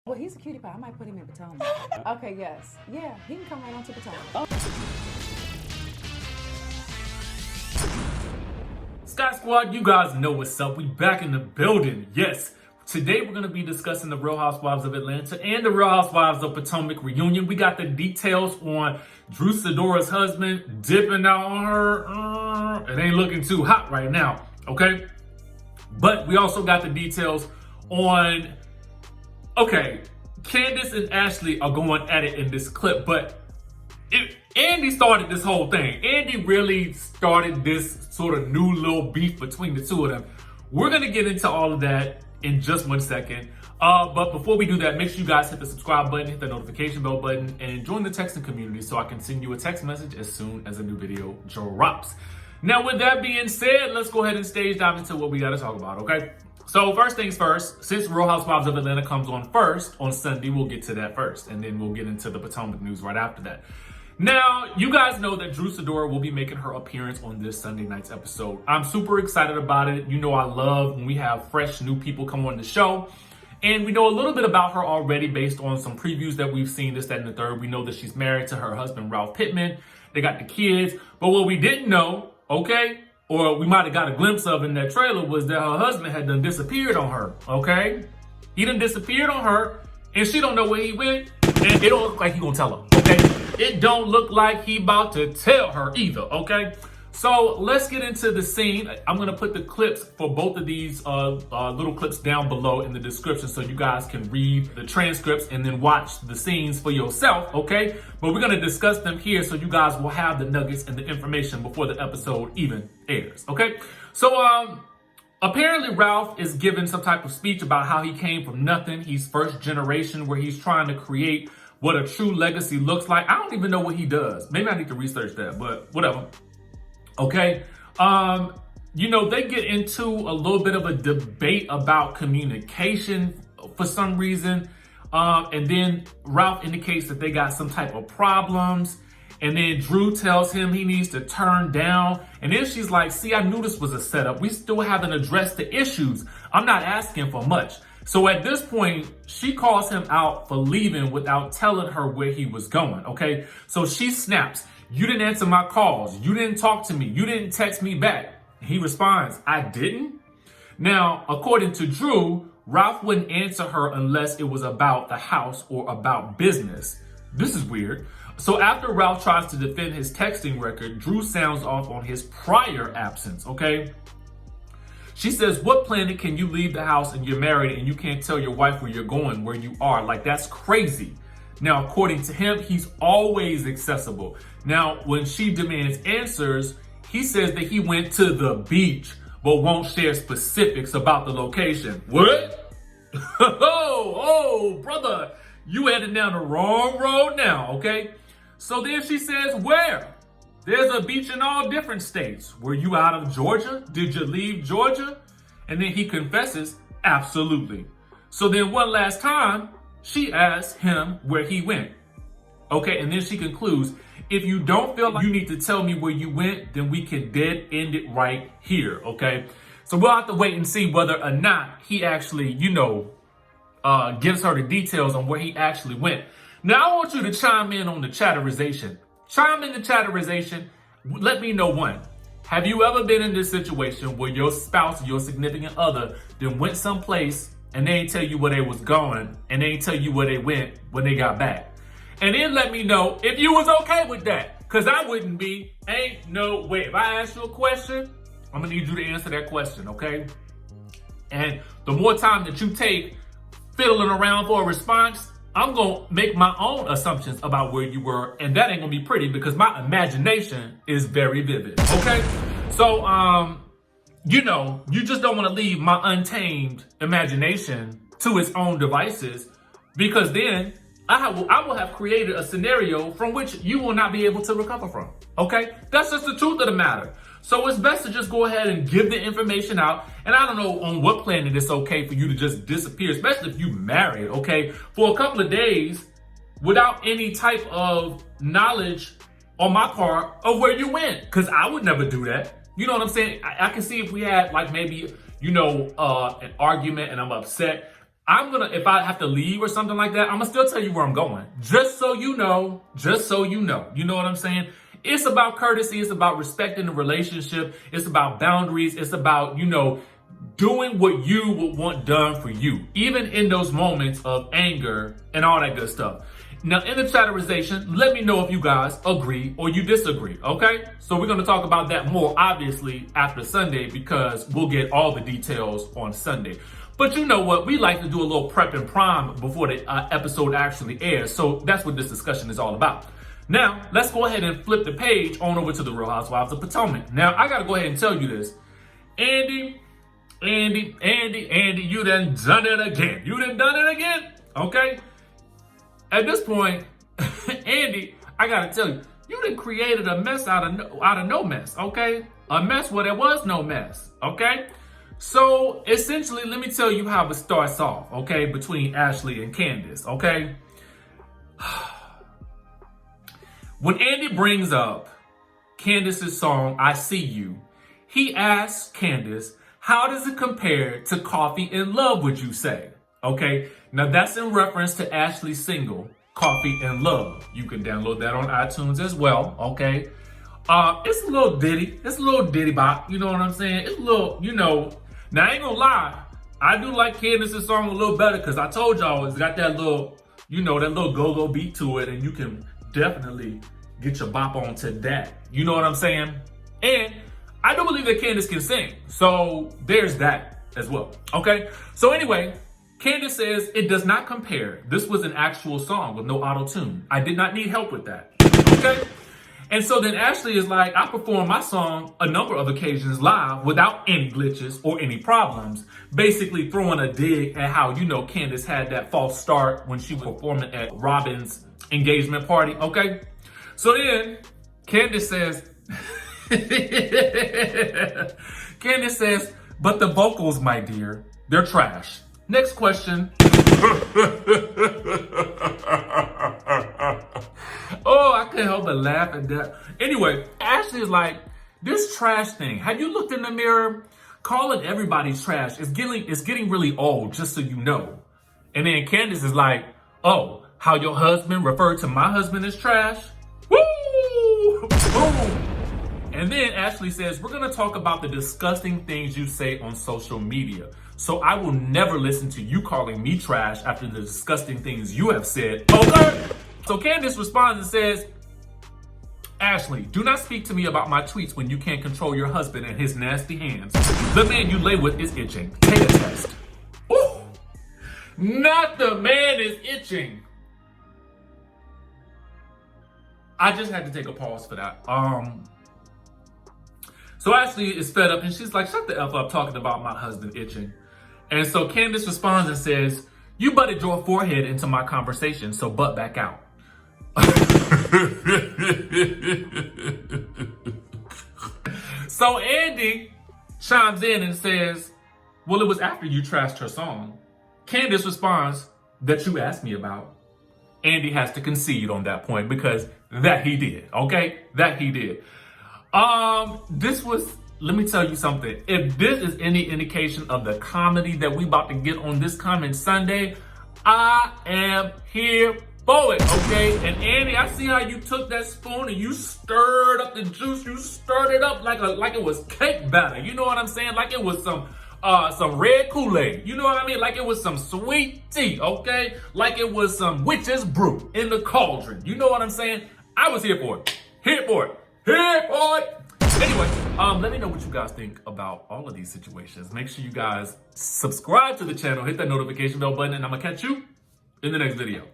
Well, he's a cutie pie. I might put him in Potomac. Okay, yes. Yeah, he can come right on to Potomac. Skye Squad, you guys know what's up. We back in the building. Yes. Today we're going to be discussing the Real Housewives of Atlanta and the Real Housewives of Potomac reunion. We got the details on Sidora's husband dipping out on her. It ain't looking too hot right now, okay? But we also got the details on, okay, Candice and Ashley are going at it in this clip, but Andy started this whole thing. Andy really started this sort of new little beef between the two of them. We're going to get into all of that in just 1 second. But before we do that, make sure you guys hit the subscribe button, hit the notification bell button, and join the texting community so I can send you a text message as soon as a new video drops. Now, with that being said, let's go ahead and stage dive into what we got to talk about, okay? So first things first, since Real Housewives of Atlanta comes on first on Sunday, we'll get to that first, and then we'll get into the Potomac news right after that. Now, you guys know that Sidora will be making her appearance on this Sunday night's episode. I'm super excited about it. You know I love when we have fresh new people come on the show. And we know a little bit about her already based on some previews that we've seen, this, that, and the third. We know that she's married to her husband, Ralph Pittman. They got the kids. But what we didn't know, okay, or we might have got a glimpse of in that trailer, was that her husband had done disappeared on her, okay? He done disappeared on her, and she don't know where he went, and it don't look like he gonna tell her, okay? It don't look like he about to tell her either, okay? So let's get into the scene. I'm gonna put the clips for both of these little clips down below in the description so you guys can read the transcripts and then watch the scenes for yourself, okay? But we're gonna discuss them here so you guys will have the nuggets and the information before the episode even airs, okay? So apparently Ralph is giving some type of speech about how he came from nothing. He's first generation, where he's trying to create what a true legacy looks like. I don't even know what he does. Maybe I need to research that, but whatever. Okay. You know, they get into a little bit of a debate about communication for some reason. And then Ralph indicates that they got some type of problems. And then Drew tells him he needs to turn down. And then she's like, see, I knew this was a setup. We still haven't addressed the issues. I'm not asking for much. So at this point, she calls him out for leaving without telling her where he was going, okay? So she snaps, you didn't answer my calls. You didn't talk to me. You didn't text me back. He responds, I didn't? Now, according to Drew, Ralph wouldn't answer her unless it was about the house or about business. This is weird. So after Ralph tries to defend his texting record, Drew sounds off on his prior absence, okay? She says, what planet can you leave the house and you're married and you can't tell your wife where you're going, where you are? Like, that's crazy. Now, according to him, he's always accessible. Now, when she demands answers, he says that he went to the beach, but won't share specifics about the location. What? Oh, brother, you headed down the wrong road now, okay? So then she says, where? There's a beach in all different states. Were you out of Georgia? Did you leave Georgia? And then he confesses, absolutely. So then one last time, she asks him where he went. Okay, and then she concludes, if you don't feel like you need to tell me where you went, then we can dead end it right here, okay? So we'll have to wait and see whether or not he actually, you know, gives her the details on where he actually went. Now I want you to chime in on the chatterization. Chime in the chatterization. Let me know one. Have you ever been in this situation where your spouse, your significant other, then went someplace and they ain't tell you where they was going and they ain't tell you where they went when they got back? And then let me know if you was okay with that. Because I wouldn't be. Ain't no way. If I ask you a question, I'm going to need you to answer that question, okay? And the more time that you take fiddling around for a response, I'm going to make my own assumptions about where you were, and that ain't going to be pretty because my imagination is very vivid, okay? So, you know, you just don't want to leave my untamed imagination to its own devices, because then I will have created a scenario from which you will not be able to recover from, okay? That's just the truth of the matter. So it's best to just go ahead and give the information out. And I don't know on what planet it's okay for you to just disappear, especially if you married, okay, for a couple of days without any type of knowledge on my part of where you went. Because I would never do that. You know what I'm saying? I can see if we had like maybe, you know, an argument and I'm upset. if I have to leave or something like that, I'm gonna still tell you where I'm going. Just so you know. You know what I'm saying? It's about courtesy. It's about respecting the relationship. It's about boundaries. It's about, doing what you would want done for you, even in those moments of anger and all that good stuff. Now, in the chatterization, let me know if you guys agree or you disagree, okay? So we're going to talk about that more, obviously, after Sunday, because we'll get all the details on Sunday. But you know what? We like to do a little prep and prime before the episode actually airs. So that's what this discussion is all about. Now, let's go ahead and flip the page on over to the Real Housewives of Potomac. Now, I got to go ahead and tell you this. Andy, you done it again. You done it again, okay? At this point, Andy, I got to tell you, you done created a mess out of no mess, okay? A mess where there was no mess, okay? So, essentially, let me tell you how it starts off, okay, between Ashley and Candice, okay? When Andy brings up Candice's song, I See You, he asks Candice, how does it compare to Coffee in Love, would you say? Okay, now that's in reference to Ashley's single, Coffee in Love. You can download that on iTunes as well, okay? It's a little ditty. It's a little ditty bop, you know what I'm saying? It's a little, Now, I ain't gonna lie. I do like Candice's song a little better because I told y'all it's got that little, that little go-go beat to it, and you can definitely get your bop on to that. You know what I'm saying? And I do believe that Candice can sing. So there's that as well. Okay? So anyway, Candice says it does not compare. This was an actual song with no auto-tune. I did not need help with that. Okay? And so then Ashley is like, I performed my song a number of occasions live without any glitches or any problems. Basically throwing a dig at how, Candice had that false start when she was performing at Robin's engagement party. Okay? So then Candice says, but the vocals, my dear, they're trash. Next question. Oh, I can't help but laugh at that. Anyway, Ashley is like, this trash thing, have you looked in the mirror? Calling everybody trash is getting really old, just so you know. And then Candice is like, oh, how your husband referred to my husband as trash? Woo! Boom! And then Ashley says, we're going to talk about the disgusting things you say on social media. So I will never listen to you calling me trash after the disgusting things you have said. Okay? So Candice responds and says, Ashley, do not speak to me about my tweets when you can't control your husband and his nasty hands. The man you lay with is itching. Take a test. Ooh! Not the man is itching. I just had to take a pause for that. So Ashley is fed up and she's like, shut the F up talking about my husband itching. And so Candice responds and says, you butted your forehead into my conversation, so butt back out. So Andy chimes in and says, well, it was after you trashed her song. Candice responds, that you asked me about. Andy has to concede on that point because that he did, okay? That he did. Let me tell you something. If this is any indication of the comedy that we about to get on this coming Sunday, I am here for it, okay? And Andy, I see how you took that spoon and you stirred up the juice. You stirred it up like it was cake batter. You know what I'm saying? Like it was some red Kool-Aid. You know what I mean? Like it was some sweet tea, okay? Like it was some witch's brew in the cauldron. You know what I'm saying? I was here for it. Here for it. Here for it. Anyway, let me know what you guys think about all of these situations. Make sure you guys subscribe to the channel, hit that notification bell button, and I'm gonna catch you in the next video.